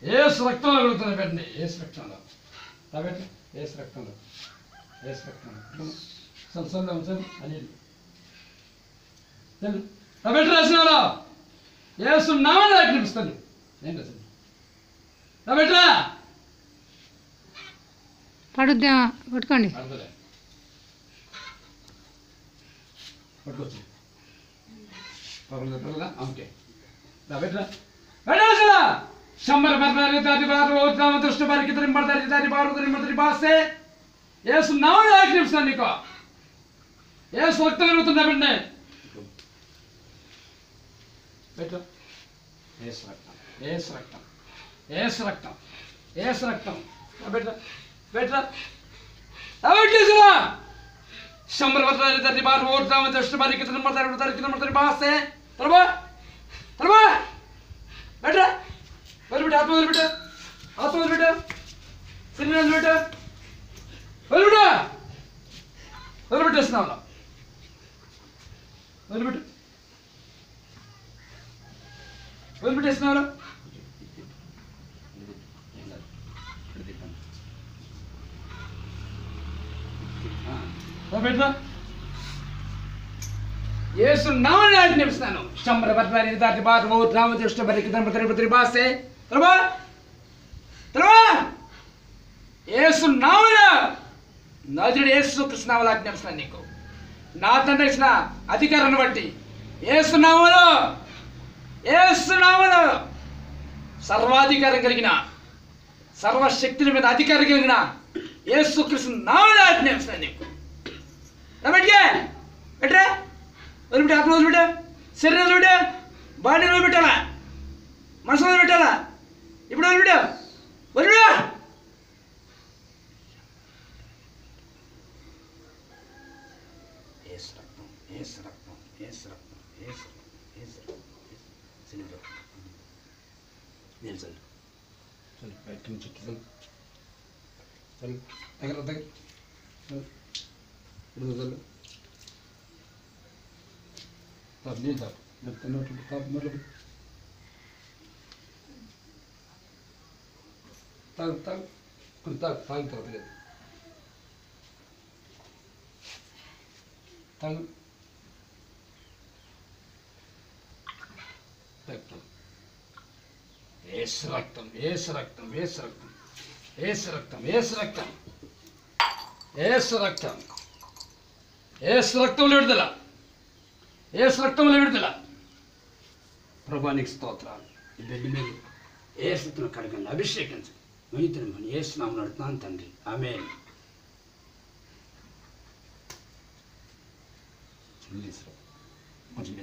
ఏసు రక్తంలో కడుగుతుంది పెట్టండి. ఏసు రక్తంలో కాబట్టి ఏసు రక్తంలో సొంతం అని పెట్టి రాసినారా ఏసు నామని ఆజ్ఞాపిస్తాను. ఏంటి అసలు పెట్టరా పడుద్దా పట్టుకోండి. పట్టుకోవచ్చు ఓకే शंबर बरदारी बार रोज दृष्टि बार की तरह बरदारी बार उधर बात से ये सुनाओ ना एक निमिष निको ये वक्त में तो नबने बेटा ये रक्तम बेटा बेटा अब किसना शंबर बरदारी बार रोज दृष्टि बार की तरह बरदारी बात से तरबा तरबा बेटा बेटा हाथ बेटा सिर बेटा बेटा बेटा स्नावला बेटा स्नावला बेटा येसु नामని ఆజ్ఞాపిస్తాను. శంబర బర్బారి దాటి బాట ఓ రామ దృష్టి బరికి తంబరి బాసే త్రబా త్రబా యేసు నామన నజరుడు యేసు కృష్ణ నామములో ఆజ్ఞాపిస్తాను నీకు. నా తండ్రి ఇచ్చిన అధికారాన్ని బట్టి యేసు నామములో సర్వాధికారం కలిగిన సర్వశక్తుల మీద అధికారం కలిగిన యేసు కృష్ణ నామములో ఆజ్ఞాపిస్తాను నీకు. రబెట్గే బెట్రా बेटा आप रोज बेटा शरीर बेटा बाडी बेटा मनस बेटा इपड़ बेटा बेटा नहीं था मतलब तक तक तक फाइन तो ले तक तक ऐस रक्तम लेडला ఏసు రక్తంలో విడుదల. ప్రభానికి స్తోత్రాలు. ఈ బిడ్డ మీద ఏసును కడగండి, అభిషేకించండి. మిగతా ఏసు నామములో అడుగుతున్నాను తండ్రి, ఆమేన్. కొంచెం